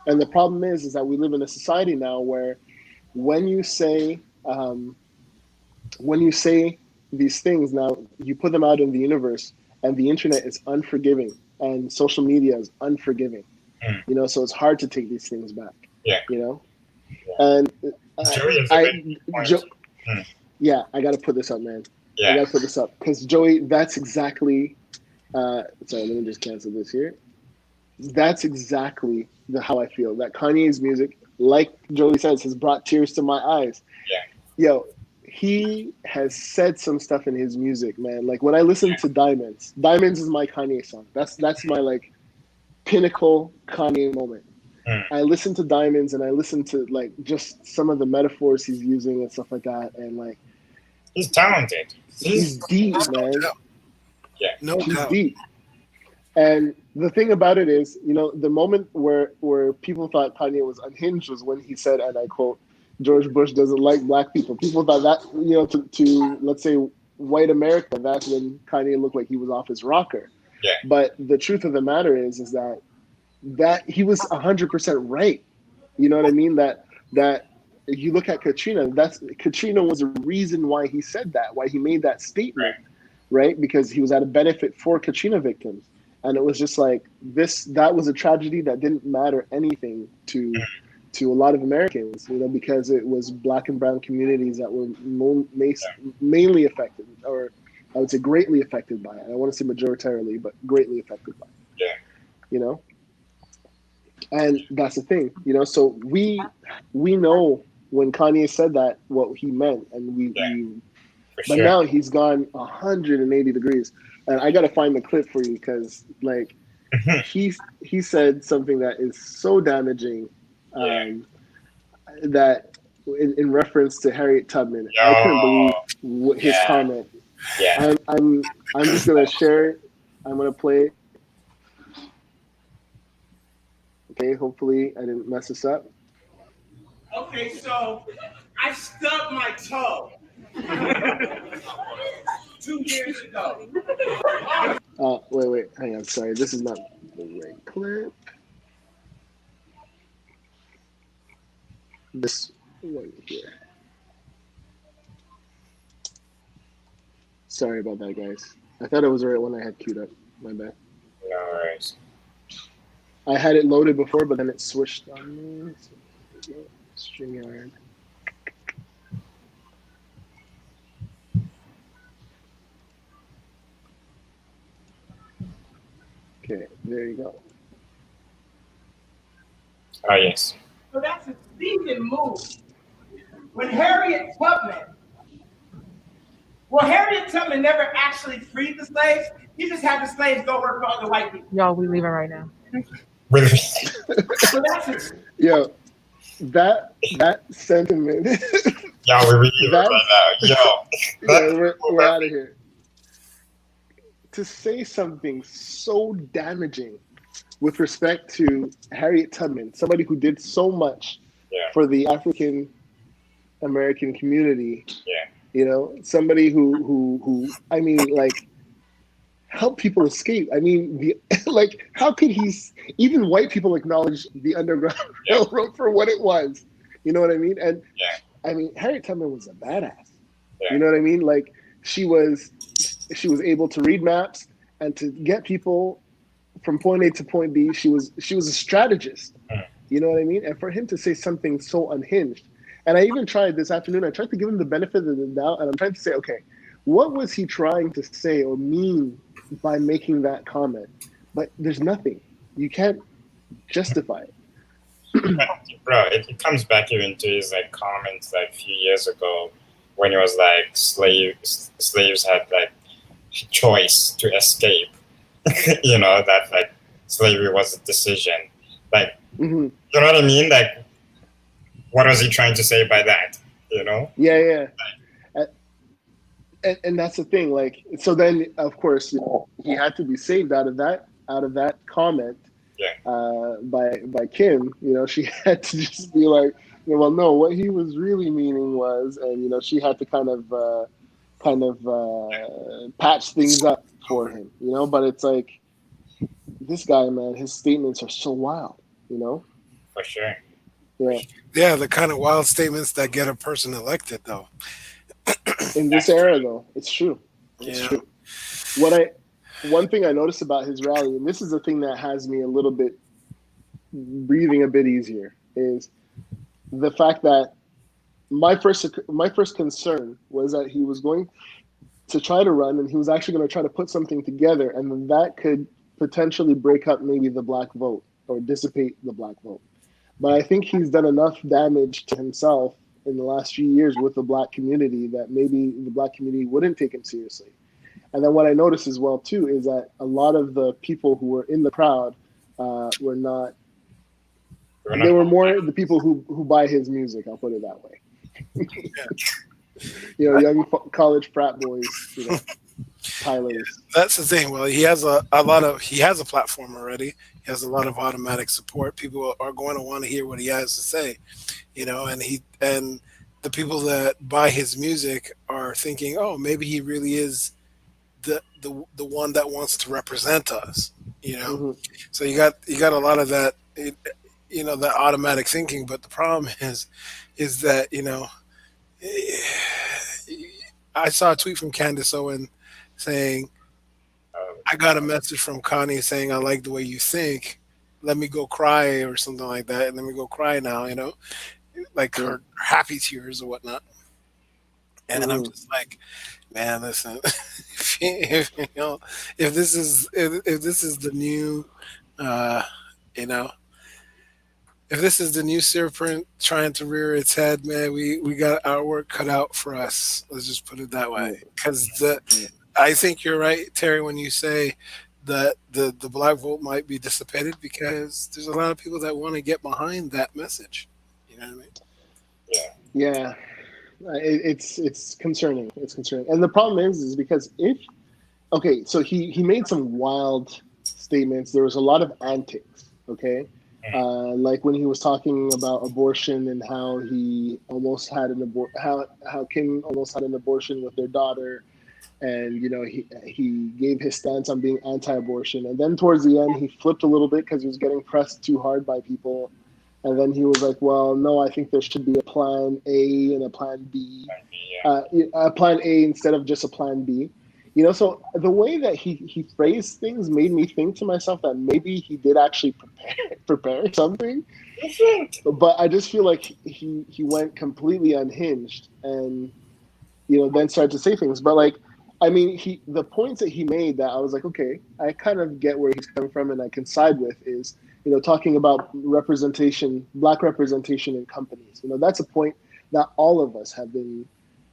And the problem is that we live in a society now where when you say these things, now you put them out in the universe, and the internet is unforgiving, and social media is unforgiving. So it's hard to take these things back. Yeah. And Joey is a very point. Yeah, I got to put this up, man. Yeah. I got to put this up because Joey, that's exactly. Sorry, let me just cancel this here. That's exactly how I feel. That Kanye's music, like Joey says, has brought tears to my eyes. Yeah. Yo, he has said some stuff in his music, man. Like when I listen to Diamonds is my Kanye song. That's my like pinnacle Kanye moment. I listen to Diamonds and I listen to like just some of the metaphors he's using and stuff like that, and like he's talented. He's deep, man. Yeah, no He's doubt. deep. And the thing about it is, the moment where people thought Kanye was unhinged was when he said, and I quote, George Bush doesn't like black people. People thought that, to let's say white America, that's when Kanye looked like he was off his rocker. Yeah. But the truth of the matter is that he was 100% right. You know what I mean? That if you look at Katrina, Katrina was a reason why he said that, why he made that statement, right? Because he was at a benefit for Katrina victims. And it was just like that was a tragedy that didn't matter anything to a lot of Americans, because it was black and brown communities that were mainly affected, or I would say greatly affected by it. I don't want to say majoritarily, but greatly affected by it. Yeah. And that's the thing, so we know when Kanye said that what he meant, and for But sure. now he's gone 180 degrees, and I got to find the clip for you because like Mhm. he said something that is so damaging, Yeah. um, that in reference to Harriet Tubman, I couldn't believe Yo. his Yeah. comment. Yeah. I'm just gonna share it. I'm gonna play it. Okay, hopefully I didn't mess this up. Okay, so I stubbed my toe 2 years ago. Wait, hang on. Sorry, this is not the right clip. This one here. Sorry about that, guys. I thought it was the right one I had queued up. My bad. No worries. I had it loaded before, but then it switched on me. So, StreamYard. Okay, there you go. Oh yes. So that's a sneaking move. When Harriet Tubman, well, Harriet Tubman never actually freed the slaves. He just had the slaves go work for other white people. Y'all, we leaving right now. Really? So that's it. Yo, that sentiment. Yeah, we really right That's now. Yo, yeah. that We're out of here. To say something so damaging with respect to Harriet Tubman, somebody who did so much yeah, for the African American community, yeah, you know, somebody who I mean, like, help people escape. I mean, the like, how could he? Even white people acknowledge the Underground yeah, Railroad for what it was. You know what I mean? And yeah, I mean, Harriet Tubman was a badass. You yeah, know what I mean? Like, she was able to read maps and to get people from point A to point B. She was a strategist. mm, You know what I mean? And for him to say something so unhinged, and I even tried this afternoon. I tried to give him the benefit of the doubt, and I'm trying to say, okay, what was he trying to say or mean by making that comment? But there's nothing. You can't justify it. bro. It comes back even to his like comments like a few years ago when he was like slaves had like choice to escape. You know that like slavery was a decision. Like Hmm. you know what I mean? Like what was he trying to say by that? You know? Yeah, yeah. And that's the thing. Like, so then, of course, you know, he had to be saved out of that comment Yeah, by Kim. You know, she had to just be like, you know, well, no, what he was really meaning was, and you know, she had to kind of patch things up for him. You know, but it's like this guy, man, his statements are so wild. You know, for sure. For yeah. sure. Yeah, the kind of wild statements that get a person elected, though. In this That's era, true. though, it's true. It's Yeah. true. What I One thing I noticed about his rally, and this is the thing that has me a little bit breathing a bit easier, is the fact that my first concern was that he was going to try to run and he was actually going to try to put something together, and then that could potentially break up maybe the black vote or dissipate the black vote. But I think he's done enough damage to himself in the last few years with the black community that maybe the black community wouldn't take him seriously. And then what I noticed as well too is that a lot of the people who were in the crowd were not. We're They not. were more the people who buy his music. I'll put it that way. You know, young college frat boys. You know, Tyler's. That's the thing. Well, he has a lot of he has a platform already. He has a lot of automatic support. People are going to want to hear what he has to say, and the people that buy his music are thinking, oh, maybe he really is the one that wants to represent us. You know, Hmm. so you got a lot of that. That automatic thinking. But the problem is that I saw a tweet from Candace Owen saying, Uh, I got a message from Kanye saying, I like the way you think. Let me go cry or something like that. And let me go cry now, like Yeah. her happy tears or whatnot. And I'm Hmm. just like, man, listen, if this is the new, uh, you know, if this is the new serpent trying to rear its head, man, we got our work cut out for us. Let's just put it that way. Yeah, Because yeah. I think you're right, Terry, when you say that the black vote might be dissipated because there's a lot of people that want to get behind that message. You know what I mean? Yeah. Yeah. It's concerning. It's concerning, and the problem is because if okay, so he made some wild statements. There was a lot of antics. Okay, like when he was talking about abortion and how he almost had how Kim almost had an abortion with their daughter, and he gave his stance on being anti-abortion, and then towards the end he flipped a little bit because he was getting pressed too hard by people, and then he was like, well, no, I think there should be a plan A and a plan B, Yeah. a plan A instead of just a plan B. So the way that he phrased things made me think to myself that maybe he did actually prepare something, You think? but I just feel like he went completely unhinged, and then started to say things. But like, I mean, the points that he made that I was like, okay, I kind of get where he's coming from, and I can side with is, talking about representation, black representation in companies. That's a point that all of us have been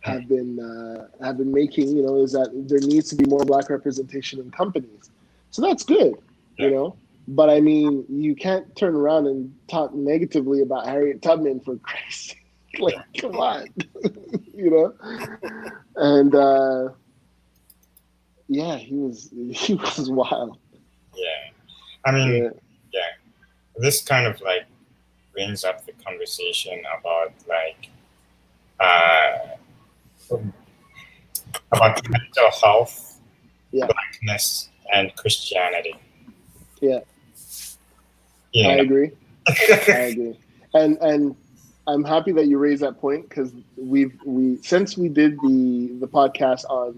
making. Is that there needs to be more black representation in companies. So that's good. Yeah. But I mean, you can't turn around and talk negatively about Harriet Tubman for Christ's sake. Like, come on. And yeah, he was wild. Yeah. I mean, Yeah, yeah. This kind of like brings up the conversation about like about mental health, yeah, blackness, and Christianity. yeah. You I know? agree. I agree. And I'm happy that you raised that point because since we did the podcast on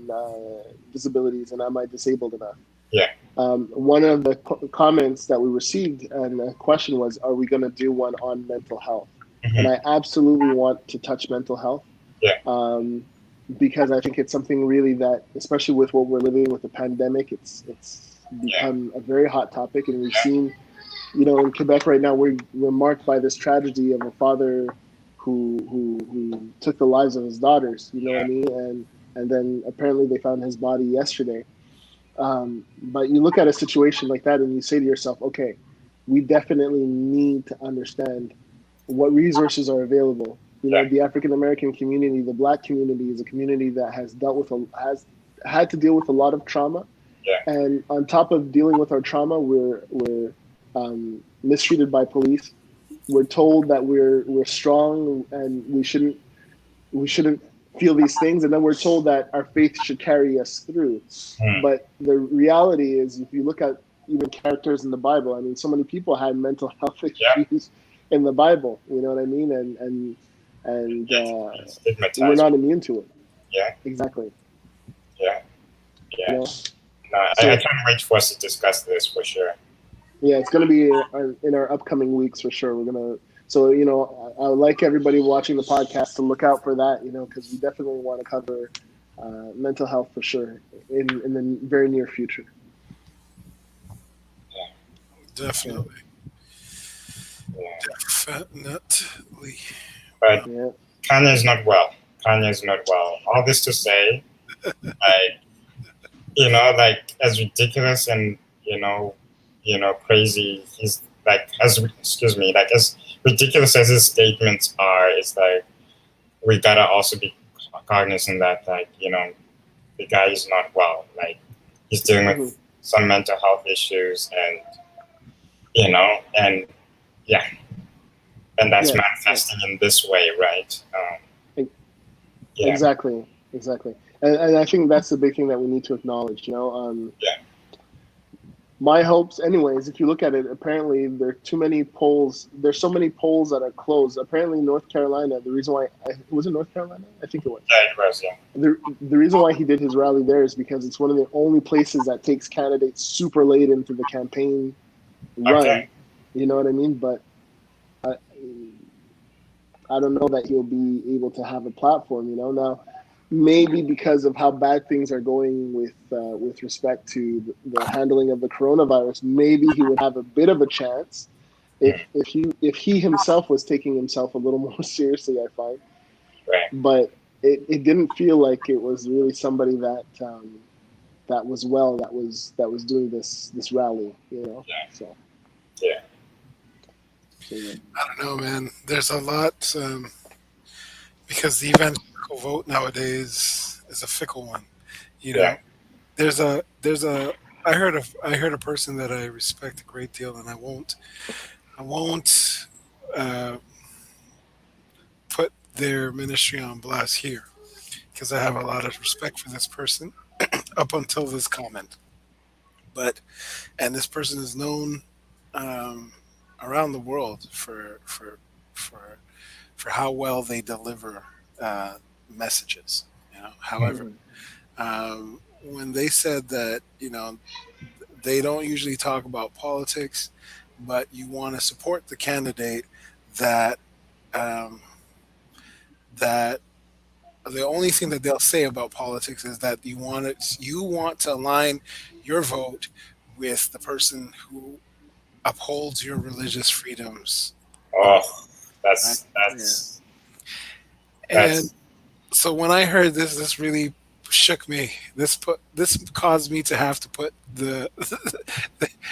disabilities and am I disabled enough? Yeah. One of the comments that we received and the question was, are we going to do one on mental health? Mhm. And I absolutely want to touch mental health. Yeah. Because I think it's something really that, especially with what we're living with the pandemic, it's become a very hot topic, and we've seen, in Quebec right now, we're marked by this tragedy of a father who took the lives of his daughters. You know what I mean? And then apparently they found his body yesterday. But you look at a situation like that and you say to yourself, okay, we definitely need to understand what resources are available. The African American community, the Black community, is a community that has has had to deal with a lot of trauma. Yeah. And on top of dealing with our trauma, we're mistreated by police. We're told that we're strong and we shouldn't feel these things, and then we're told that our faith should carry us through. But the reality is, if you look at even characters in the Bible, I mean, so many people had mental health issues in the Bible. You know what I mean? And we're not immune to it. Yeah. Exactly. Yeah. Yeah. No, I can't wait for us to discuss this for sure. Yeah, it's going to be in our upcoming weeks for sure. We're going to. So, I would like everybody watching the podcast to look out for that, because we definitely want to cover mental health for sure in the very near future. Yeah. Definitely. Yeah. Definitely. But Kanye is not well. All this to say, like as ridiculous and crazy he's like as ridiculous as his statements are, it's like we gotta also be cognizant that the guy is not well. Like he's dealing with some mental health issues, and and that's manifesting in this way, right? Exactly. And I think that's the big thing that we need to acknowledge. My hopes, anyways, if you look at it, apparently there are too many polls. There's so many polls that are closed. Apparently, North Carolina, the reason why, was it North Carolina? I think it was. Yeah, it was, yeah. The reason why he did his rally there is because it's one of the only places that takes candidates super late into the campaign run. Okay. You know what I mean? But I don't know that he'll be able to have a platform, Now, maybe because of how bad things are going with respect to the handling of the coronavirus, maybe he would have a bit of a chance if he himself was taking himself a little more seriously, I find. Right. But it didn't feel like it was really somebody that that was that was doing this rally, you know. Yeah. So Yeah. yeah. I don't know, man. There's a lot because the evangelical vote nowadays is a fickle one. You Yeah. know, there's a I heard a person that I respect a great deal, and I won't uh, put their ministry on blast here because I have a lot of respect for this person up until this comment. But and this person is known um, around the world for for how well they deliver messages. You know, however, Mhm. when they said that they don't usually talk about politics, but you want to support the candidate that um, that the only thing that they'll say about politics is that you want to align your vote with the person who upholds your religious freedoms the Oh, most, right? that's Yeah. that's And that's so when I heard this, this really shook me. This caused me to have to put the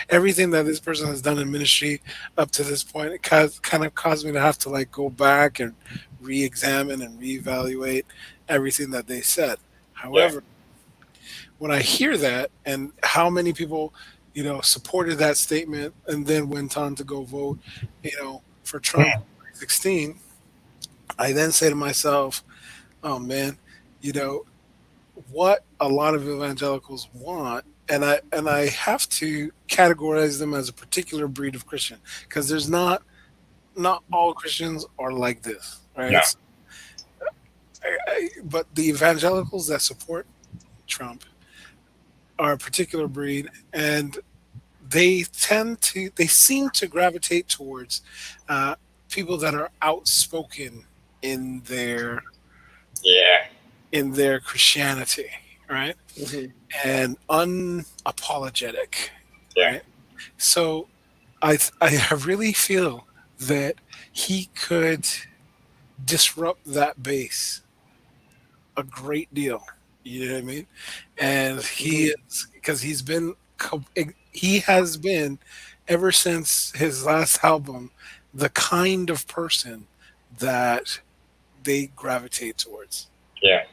everything that this person has done in ministry up to this point. Kind of caused me to have to like go back and re-examine and reevaluate everything that they said. yeah. However, when I hear that and how many people, supported that statement and then went on to go vote, for Trump Mm. in 2016, I then say to myself, oh man, you know what a lot of evangelicals want, and I have to categorize them as a particular breed of Christian because there's not all Christians are like this, No. right? But the evangelicals that support Trump are a particular breed, and they seem to gravitate towards uh, people that are outspoken in their Yeah. in their Christianity, right? Mhm. And unapologetic, Yeah. right? So I really feel that he could disrupt that base a great deal. You know what I mean? And he Mhm. is because he has been ever since his last album the kind of person that they gravitate towards. Yeah.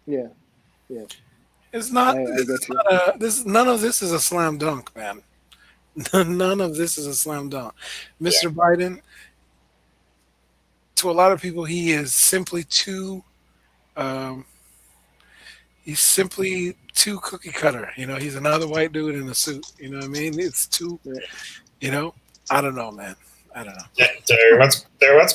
Yeah. Yeah. It's not. I get you. None of this is a slam dunk, man. None of this is a slam dunk. Yeah. Mr. Biden, to a lot of people, he is simply too. Um, he's simply too cookie cutter. He's another white dude in a suit. You know what I mean? It's too. Yeah. You know, I don't know, man. I don't Yeah. What's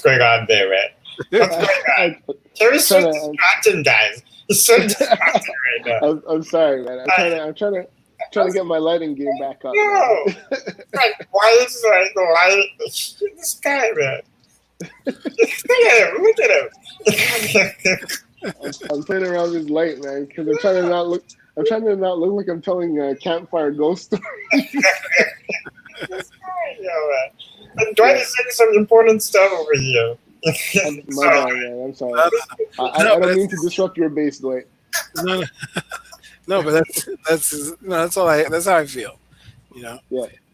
going on there, man? know. What's going on? I, Terry's so trying to. distracting, guys. He's so distracting right now. I'm sorry, man. I, I'm trying to get my lighting game back up, man. no. Like, why is like the light? This guy, man. Look at him. Look at him. I'm playing around this light, man, because I'm trying to not look. I'm trying to not look like I'm telling a campfire ghost story. This guy, yo, man. And Dwight is saying some important stuff over here. My bad, man. I'm sorry. I don't mean to disrupt your base, Dwight. No, no, no, but that's how I feel. Yeah,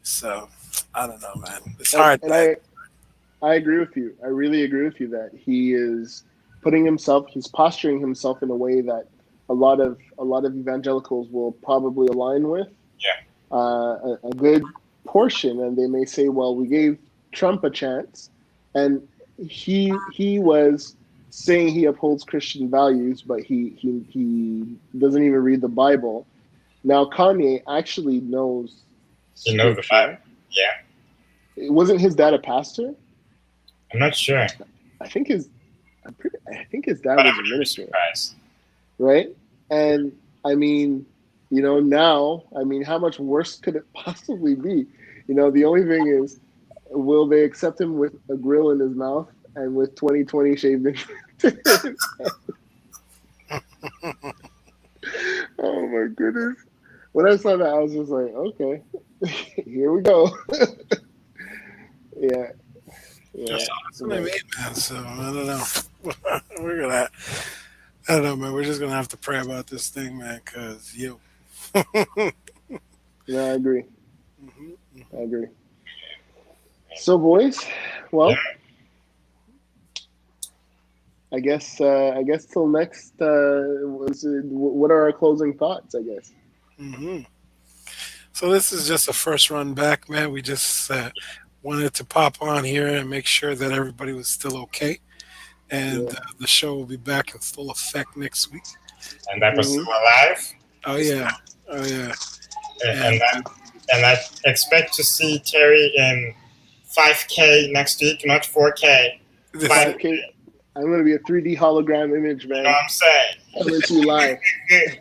So I don't know, man. It's hard. and I agree with you. I really agree with you that he is he's posturing himself in a way that a lot of evangelicals will probably align with. Yeah. A good portion, and they may say, "Well, we gave Trump a chance," and he was saying he upholds Christian values, but he doesn't even read the Bible. Now Kanye actually knows You know the scripture. Bible. Yeah. Wasn't his dad a pastor? I'm not sure. I think I think his dad But I was a wouldn't be minister, surprised. right? And I mean, now, I mean, how much worse could it possibly be? The only thing is, will they accept him with a grill in his mouth and with 2020 shaved in? Oh my goodness. When I saw that, I was just like, okay, here we go. Yeah. That's Yeah. what I mean, man. So I don't know. We're gonna. I don't know, man. We're just gonna have to pray about this thing, man. Cause yo. No, I agree. Mhm, I mhm. agree. So, boys, Yeah. well, I guess till next. What are our closing thoughts? I guess. Mhm. So this is just a first run back, man. We just wanted to pop on here and make sure that everybody was still okay, and Yeah. the show will be back in full effect next week. And that was Hmm. still alive. Oh yeah, oh yeah, and And I expect to see Terry in 5K next week, not 4K. this 5K. I'm gonna be a 3D hologram image, You know man. what I'm saying? Coming to you live.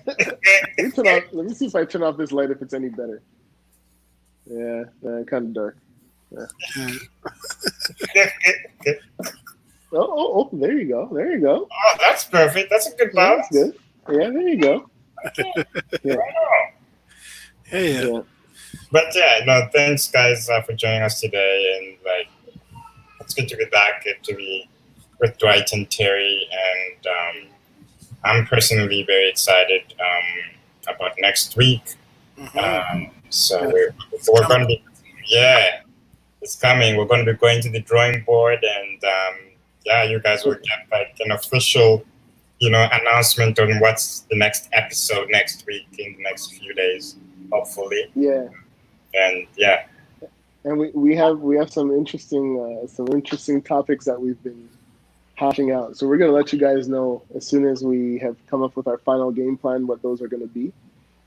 Let me turn off. Let me see if I turn off this light if it's any better. Yeah, kind of dark. Yeah. yeah. Oh, there you go. There you go. Oh, that's perfect. That's a good Yeah, that's balance. good. Yeah, there you go. Okay. Yeah, Right on. Yeah. yeah, But yeah, no, thanks guys for joining us today, and like it's good to be back, good to be with Dwight and Terry, and I'm personally very excited about next week. Hmm. So Yeah. It's we're coming. going to be, yeah, it's coming. We're going to be going to the drawing board, and yeah, you guys will get like an official, announcement on what's the next episode next week in the next few days, hopefully. yeah. And yeah, And we have some interesting topics that we've been hashing out. So we're gonna let you guys know as soon as we have come up with our final game plan what those are gonna be.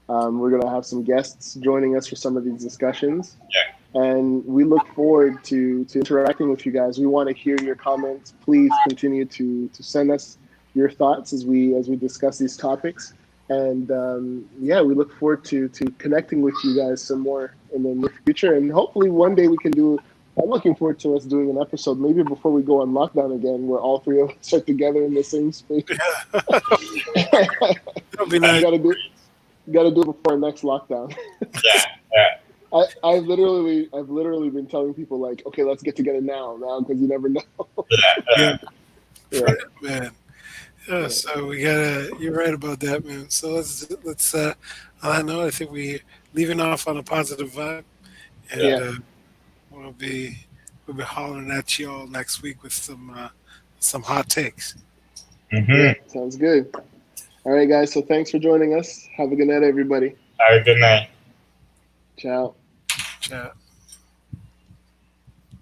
We're gonna have some guests joining us for some of these discussions, yeah, and we look forward to interacting with you guys. We want to hear your comments. Please continue to send us your thoughts as we discuss these topics. And yeah, we look forward to connecting with you guys some more in the near future. And hopefully one day we can do. I'm looking forward to us doing an episode maybe before we go on lockdown again, where all three of us are together in the same space. It'll be that'd nice. be gotta do great. gotta do it before our next lockdown. Yeah, yeah, I've literally been telling people like, okay, let's get together now, because you never know. yeah, Yeah, Yeah, man. Yeah. yeah, So we gotta. You're right about that, man. So let's. On that note, I think we leaving off on a positive vibe, and yeah. yeah, we'll be we'll be hollering at y'all next week with some hot takes. yeah. Mm-hmm. Sounds good. All right, guys. So thanks for joining us. Have a good night, everybody. Have a good night. Ciao. Chat.